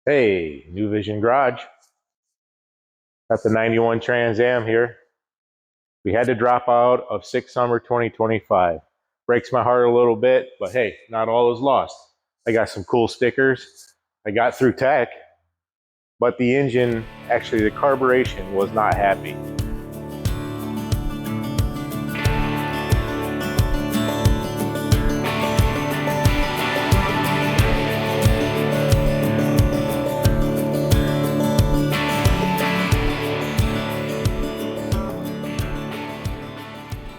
Hey, New Vision Garage. Got the 91 Trans Am here. We had to drop out of 6 summer 2025. Breaks my heart a little bit, but hey, not all is lost. I got some cool stickers. I got through tech, but the engine, actually the carburation was not happy.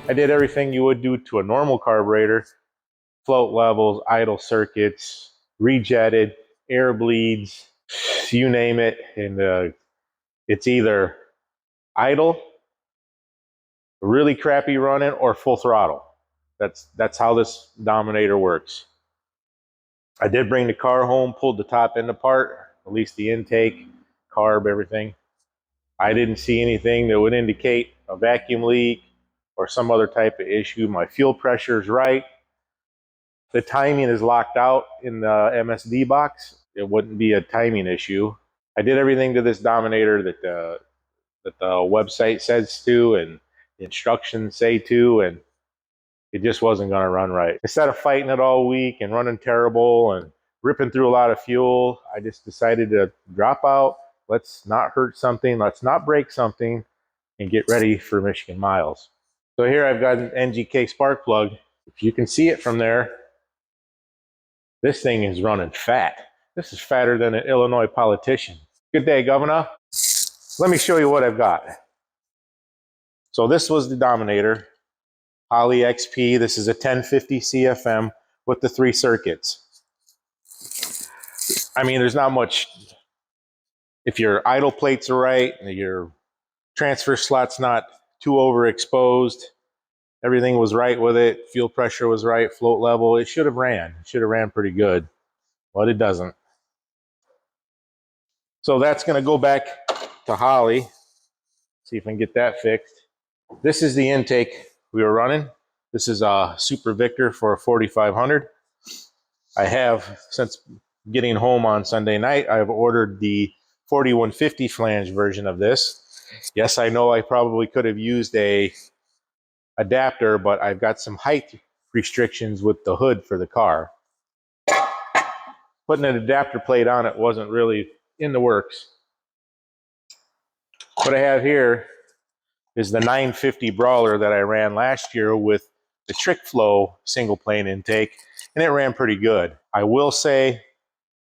I did everything you would do to a normal carburetor: float levels, idle circuits, rejetted, air bleeds, you name it. And it's either idle, really crappy running, or full throttle. That's how this Dominator works. I did bring the car home, pulled the top end apart, at least the intake, carb, everything. I didn't see anything that would indicate a vacuum leak or some other type of issue. My fuel pressure is right. The timing is locked out in the MSD box. It wouldn't be a timing issue. I did everything to this Dominator that the website says to and the instructions say to, and it just wasn't going to run right. Instead of fighting it all week and running terrible and ripping through a lot of fuel, I just decided to drop out. Let's not hurt something. Let's not break something and get ready for Michigan miles. So here I've got an NGK spark plug. If you can see it from there, this thing is running fat. This is fatter than an Illinois politician. Good day, Governor. Let me show you what I've got. So this was the Dominator. Holley XP. This is a 1050 CFM with the 3 circuits. I mean, there's not much. If your idle plates are right, your transfer slot's not too overexposed, everything was right with it, fuel pressure was right, float level, it should have ran. It should have ran pretty good, but it doesn't. So that's going to go back to Holley. See if I can get that fixed. This is the intake we were running. This is a Super Victor for a 4500. I have, since getting home on Sunday night, I've ordered the 4150 flange version of this. Yes, I know I probably could have used a adapter, but I've got some height restrictions with the hood for the car. Putting an adapter plate on it wasn't really in the works. What I have here is the 950 Brawler that I ran last year with the Trick Flow single plane intake, and it ran pretty good. I will say,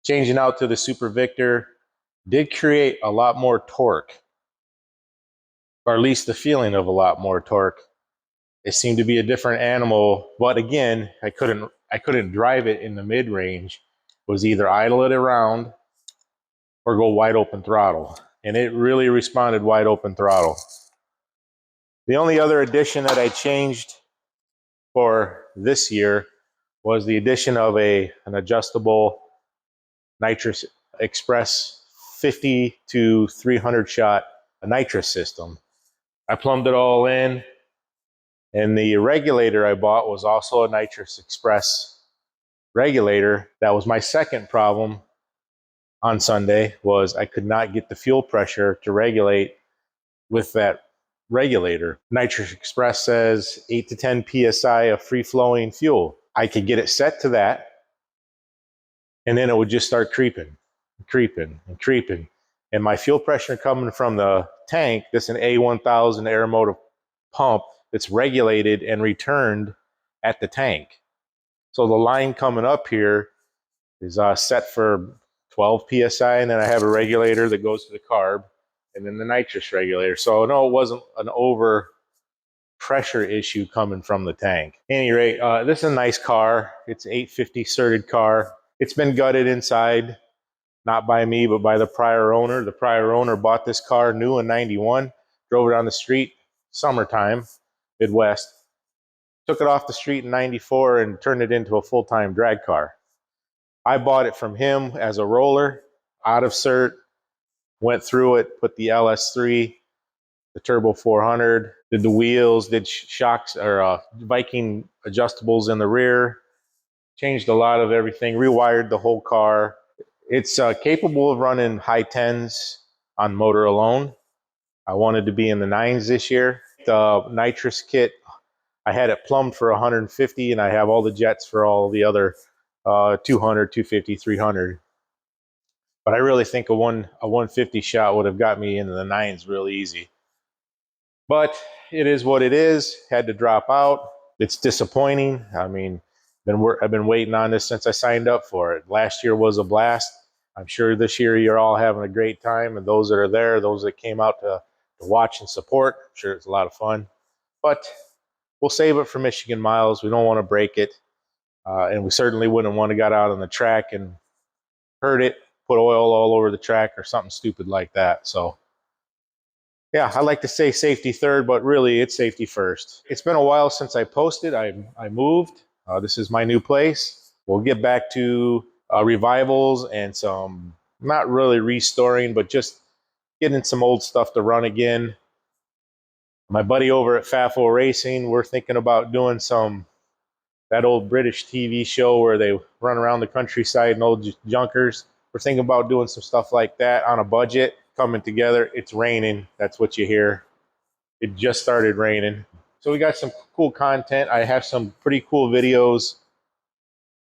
changing out to the Super Victor did create a lot more torque, or at least the feeling of a lot more torque. It seemed to be a different animal, but again, I couldn't drive it in the mid range. It was either idle it around or go wide open throttle, and it really responded wide open throttle. The only other addition that I changed for this year was the addition of an adjustable nitrous express 50 to 300 shot nitrous system. I plumbed it all in, and the regulator I bought was also a nitrous express regulator. That was my second problem on Sunday, was I could not get the fuel pressure to regulate with that regulator. Nitrous Express says 8 to 10 psi of free-flowing fuel. I could get it set to that, and then it would just start creeping, creeping, and creeping. And my fuel pressure coming from the tank, this is an A1000 air motor pump that's regulated and returned at the tank. So the line coming up here is set for 12 psi, and then I have a regulator that goes to the carb, and then the nitrous regulator. So no, it wasn't an over pressure issue coming from the tank. At any rate, this is a nice car. It's an 850 certed car. It's been gutted inside, not by me, but by the prior owner. The prior owner bought this car new in 91, drove it on the street, summertime, Midwest, took it off the street in 94 and turned it into a full-time drag car. I bought it from him as a roller, out of cert, went through it, put the LS3, the Turbo 400, did the wheels, did shocks or Viking adjustables in the rear, changed a lot of everything, rewired the whole car. It's capable of running high tens on motor alone. I wanted to be in the nines this year. The nitrous kit, I had it plumbed for 150, and I have all the jets for all the other 200, 250, 300. But I really think a 150 shot would have got me into the nines real easy. But it is what it is. Had to drop out. It's disappointing. I mean, I've been waiting on this since I signed up for it. Last year was a blast. I'm sure this year you're all having a great time, and those that are there, those that came out to watch and support, I'm sure it's a lot of fun. But we'll save it for Michigan miles. We don't want to break it, and we certainly wouldn't want to get out on the track and hurt it, put oil all over the track or something stupid like that. So yeah, I like to say safety third, but really it's safety first. It's been a while since I posted. I moved. This is my new place. We'll get back to revivals and some, not really restoring, but just getting some old stuff to run again. My buddy over at FAFO Racing, we're thinking about doing that old British TV show where they run around the countryside and old junkers. We're thinking about doing some stuff like that on a budget, coming together. It's raining. That's what you hear. It just started raining. So we got some cool content. I have some pretty cool videos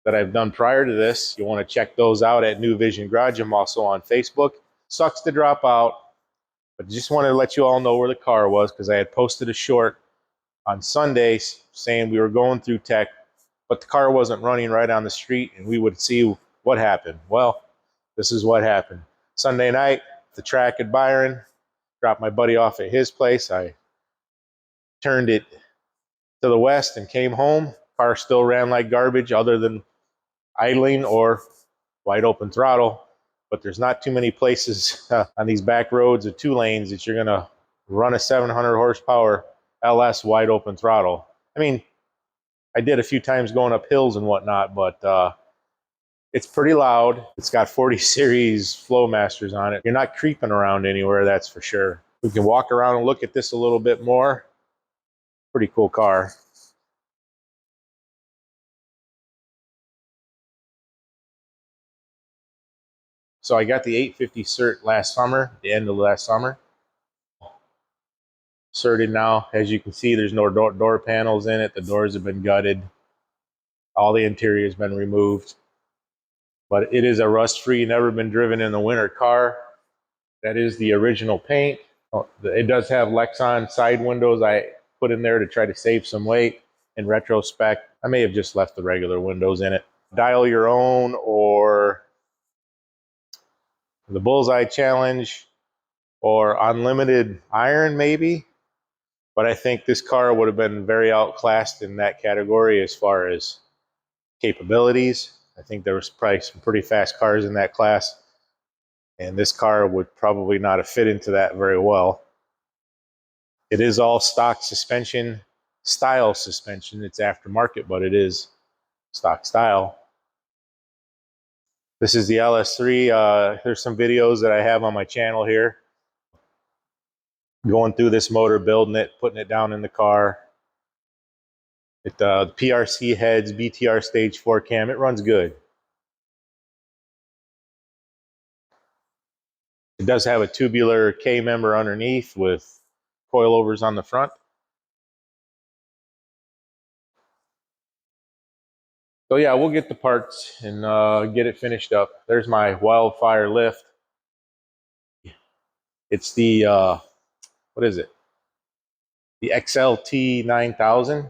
that I've done prior to this. You want to check those out at New Vision Garage. I'm also on Facebook. Sucks to drop out, but just wanted to let you all know where the car was because I had posted a short on Sunday saying we were going through tech, but the car wasn't running right on the street and we would see what happened. Well, this is what happened. Sunday night, the track at Byron, dropped my buddy off at his place. I turned it to the west and came home. Car still ran like garbage other than idling or wide open throttle. But there's not too many places on these back roads of 2 lanes that you're going to run a 700 horsepower LS wide open throttle. I mean, I did a few times going up hills and whatnot, but it's pretty loud. It's got 40 series Flowmasters on it. You're not creeping around anywhere, that's for sure. We can walk around and look at this a little bit more. Pretty cool car. So I got the 850 cert last summer, the end of last summer. Certed now. As you can see, there's no door panels in it. The doors have been gutted. All the interior has been removed. But it is a rust-free, never been driven in the winter car. That is the original paint. It does have Lexan side windows I put in there to try to save some weight. In retrospect, I may have just left the regular windows in it. Dial your own or the Bullseye Challenge or Unlimited Iron maybe. But I think this car would have been very outclassed in that category as far as capabilities. I think there was probably some pretty fast cars in that class, and this car would probably not have fit into that very well. It is all stock suspension, style suspension. It's aftermarket, but it is stock style. This is the LS3. There's some videos that I have on my channel here. Going through this motor, building it, putting it down in the car. PRC heads, BTR stage 4 cam. It runs good. It does have a tubular K member underneath with coilovers on the front. So yeah, we'll get the parts and get it finished up. There's my Wildfire lift. It's the, what is it? The XLT 9000.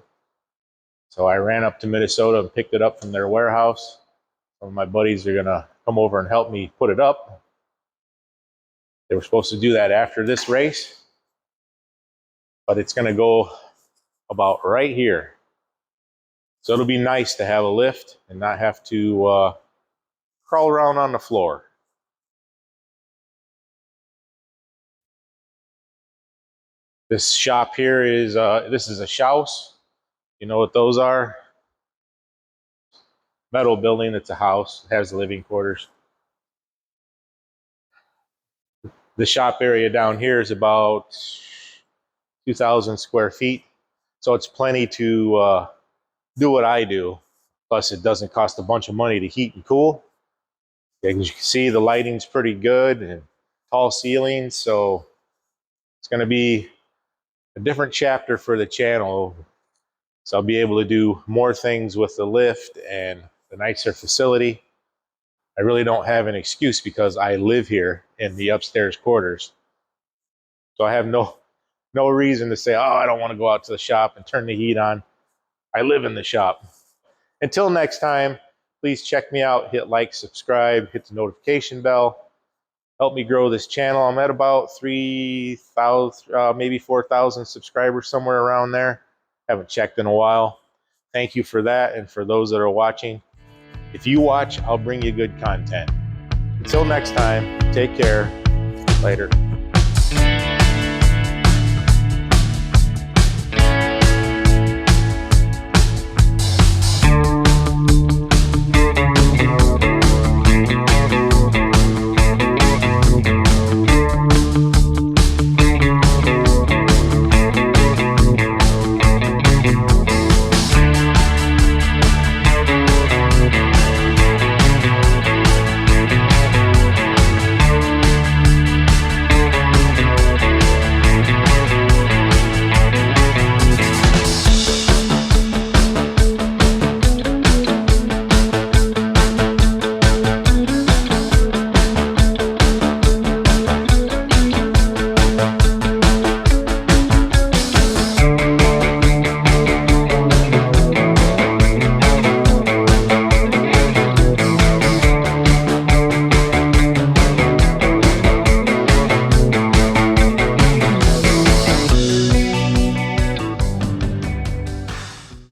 So I ran up to Minnesota and picked it up from their warehouse. Some of my buddies are gonna come over and help me put it up. They were supposed to do that after this race, but it's gonna go about right here. So it'll be nice to have a lift and not have to crawl around on the floor. This shop here is, this is a Schaus. You know what those are? Metal building, it's a house, it has living quarters. The shop area down here is about 2,000 square feet. So it's plenty to do what I do. Plus it doesn't cost a bunch of money to heat and cool. As you can see, the lighting's pretty good and tall ceilings, so it's going to be a different chapter for the channel. So I'll be able to do more things with the lift and the nicer facility. I really don't have an excuse because I live here in the upstairs quarters. So I have no reason to say, oh, I don't want to go out to the shop and turn the heat on. I live in the shop. Until next time, please check me out. Hit like, subscribe, hit the notification bell. Help me grow this channel. I'm at about 3,000, maybe 4,000 subscribers, somewhere around there. Haven't checked in a while. Thank you for that, and for those that are watching. If you watch, I'll bring you good content. Until next time, take care. Later.